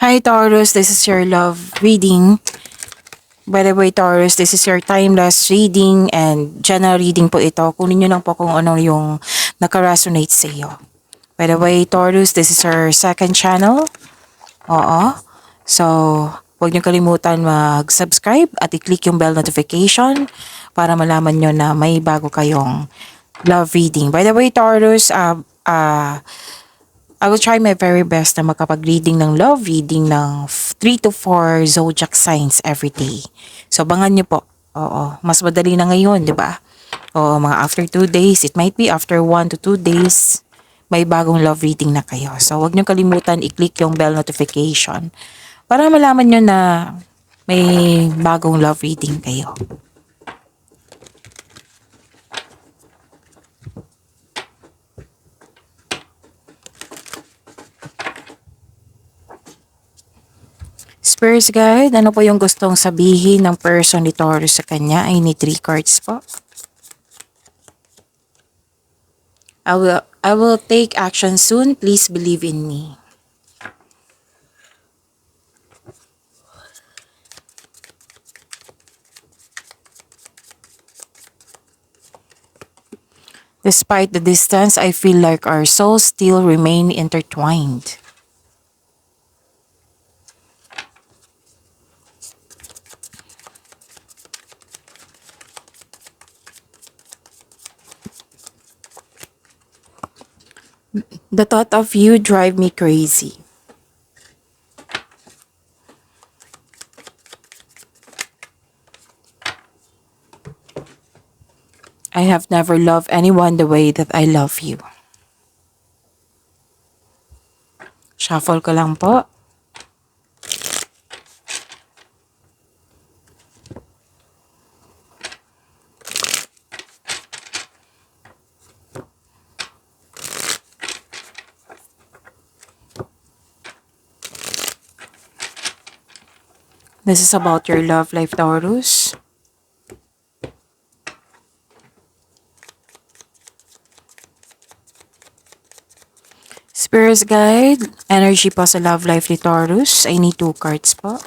Hi Taurus, this is your love reading. By the way Taurus, this is your timeless reading and general reading po ito. Kunin nyo lang po kung ano yung nakaresonate sa iyo. By the way Taurus, this is our second channel. Oo. So, huwag nyo kalimutan mag-subscribe at i-click yung bell notification para malaman nyo na may bago kayong love reading. By the way Taurus, I will try my very best na makapag-reading ng love reading ng 3 to 4 zodiac signs every day. So, abangan nyo po. Oo, mas madali na ngayon, di ba? O mga after 2 days, it might be after 1 to 2 days, may bagong love reading na kayo. So, huwag nyo kalimutan i-click yung bell notification para malaman nyo na may bagong love reading kayo. Spirits guide, ano po yung gustong sabihin ng person ni Taurus sa kanya? I need 3 cards po. I will take action soon. Please believe in me. Despite the distance, I feel like our souls still remain intertwined. The thought of you drive me crazy. I have never loved anyone the way that I love you. Shuffle ko lang po. This is about your love life, Taurus. Spirits guide, energy po sa love life ni Taurus. I need 2 cards po.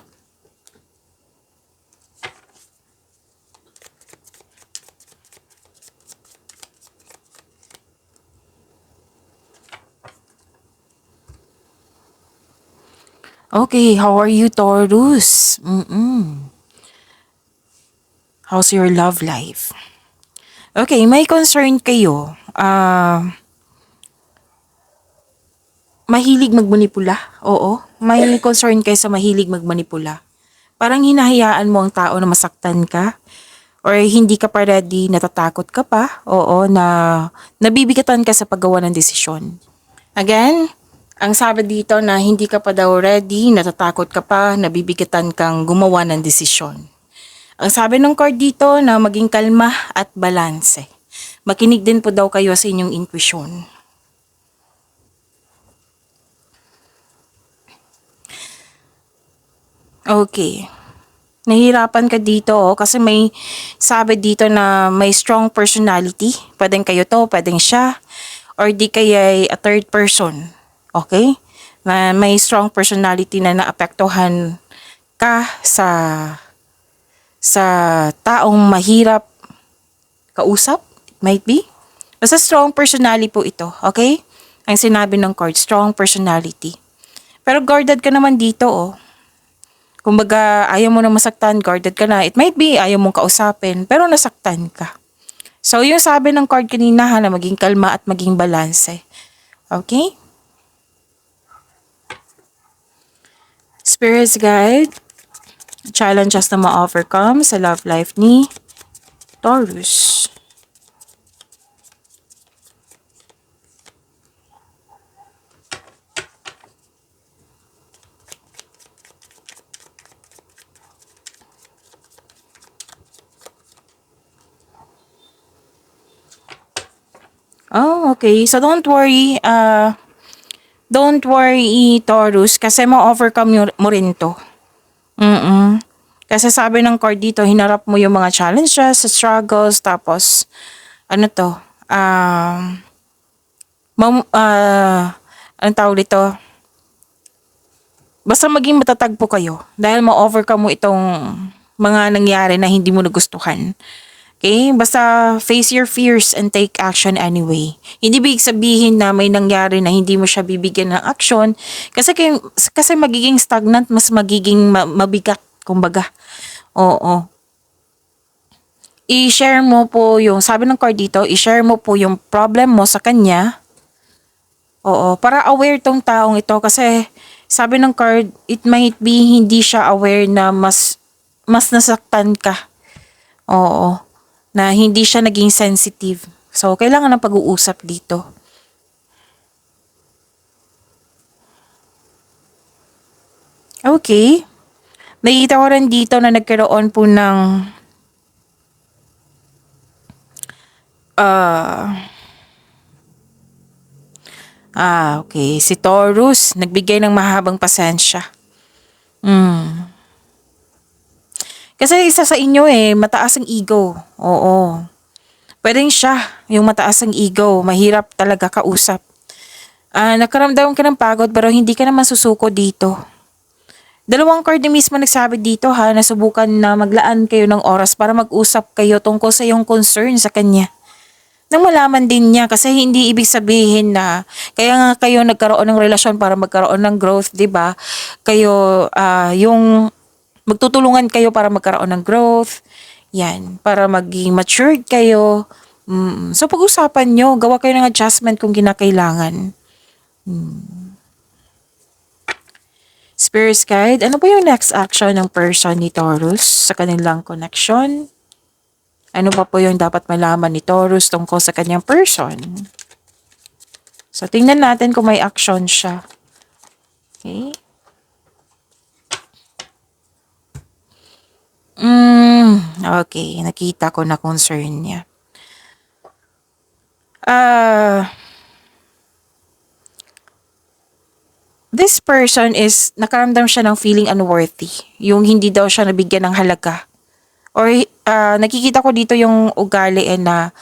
Okay, how are you, Taurus? How's your love life? Okay, may concern kayo. Mahilig magmanipula. Oo, may concern kayo sa mahilig magmanipula. Parang hinahayaan mo ang tao na masaktan ka. Or hindi ka pa ready, natatakot ka pa. Oo, na nabibigatan ka sa paggawa ng desisyon. Again, ang sabi dito na hindi ka pa daw ready, natatakot ka pa, nabibigatan kang gumawa ng desisyon. Ang sabi ng card dito na maging kalma at balanse. Makinig din po daw kayo sa inyong intuition. Okay. Nahihirapan ka dito kasi may sabi dito na may strong personality. Pwedeng kayo to, pwedeng siya. Or di kaya a third person. Okay? Na may strong personality na naapektuhan ka sa taong mahirap kausap. It might be. Basta strong personality po ito. Okay? Ang sinabi ng card, strong personality. Pero guarded ka naman dito Kumbaga, ayaw mo na masaktan, guarded ka na. It might be, ayaw mong kausapin, pero nasaktan ka. So, yung sabi ng card kanina, na maging kalma at maging balanse. Okay? Spirits guide, challenges na ma-overcome sa love life ni Taurus. Oh, okay. So, don't worry, Taurus, kasi ma-overcome mo rin to. Kasi sabi ng card dito, hinarap mo yung mga challenges, struggles, tapos, ano to, anong tawag dito? Basta maging matatag po kayo dahil ma-overcome mo itong mga nangyari na hindi mo nagustuhan. Okay? Basta face your fears and take action anyway. Hindi big sabihin na may nangyari na hindi mo siya bibigyan ng action kasi magiging stagnant, mas magiging mabigat, kumbaga. Oo. I-share mo po yung, sabi ng card dito, i-share mo po yung problem mo sa kanya. Oo, para aware tong taong ito kasi sabi ng card, it might be hindi siya aware na mas nasaktan ka. Oo, na hindi siya naging sensitive. So, kailangan ng pag-uusap dito. Okay. Nakikita ko rin dito na nagkaroon po ng okay. Si Taurus, nagbigay ng mahabang pasensya. Kasi isa sa inyo mataas ang ego. Oo. Pwedeng siya, yung mataas ang ego. Mahirap talaga kausap. Nakaramdam ka ng pagod pero hindi ka naman susuko dito. Dalawang card na mismo nagsabi dito nasubukan na maglaan kayo ng oras para mag-usap kayo tungkol sa iyong concern sa kanya. Nang malaman din niya kasi hindi ibig sabihin na kaya nga kayo nagkaroon ng relasyon para magkaroon ng growth, 'di ba? Kayo yung magtutulungan kayo para magkaroon ng growth. Yan, para maging matured kayo. So pag-usapan nyo, gawa kayo ng adjustment kung kinakailangan. Spirit guide, ano ba yung next action ng person ni Taurus sa kanilang connection? Ano pa po yung dapat malaman ni Taurus tungkol sa kanyang person? So, tingnan natin kung may action siya. Okay. Okay, nakita ko na concern niya. This person is, nakaramdam siya ng feeling unworthy. Yung hindi daw siya nabigyan ng halaga. Or nakikita ko dito yung ugali na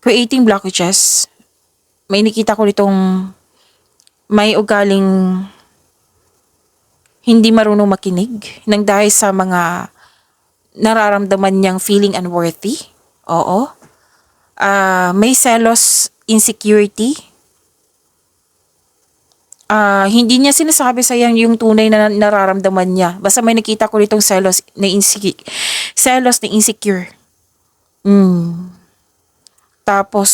creating blockages. May nakita ko ditong may ugaling hindi marunong makinig nang dahil sa mga nararamdaman niyang feeling unworthy. Oo. May selos, insecurity. Hindi niya sinasabi sa yung tunay na nararamdaman niya. Basta may nakita ko ditong selos na insecure. Tapos,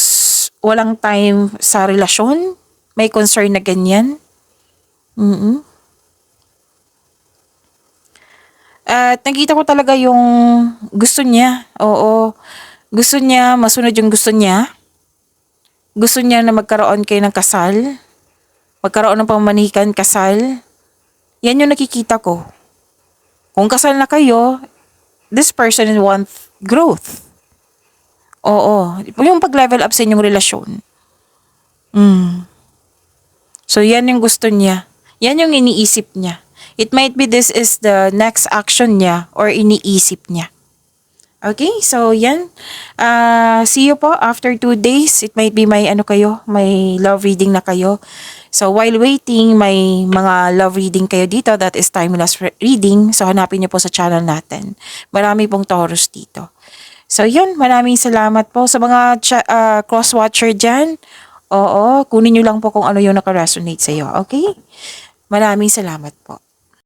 walang time sa relasyon. May concern na ganyan. At nakita ko talaga yung gusto niya. Oo. Gusto niya, masunod yung gusto niya. Gusto niya na magkaroon kayo ng kasal. Magkaroon ng pamanikan, kasal. Yan yung nakikita ko. Kung kasal na kayo, this person wants growth. Oo. Yung pag-level up sa inyong relasyon. So, yan yung gusto niya. Yan yung iniisip niya. It might be this is the next action niya or iniisip niya. Okay, so yan. See you po after 2 days. It might be may may love reading na kayo. So while waiting, may mga love reading kayo dito. That is timeless reading. So hanapin niyo po sa channel natin. Marami pong Taurus dito. So yun, maraming salamat po sa mga cross-watcher dyan. Oo, kunin niyo lang po kung ano yung nakaresonate sa iyo. Okay? Maraming salamat po.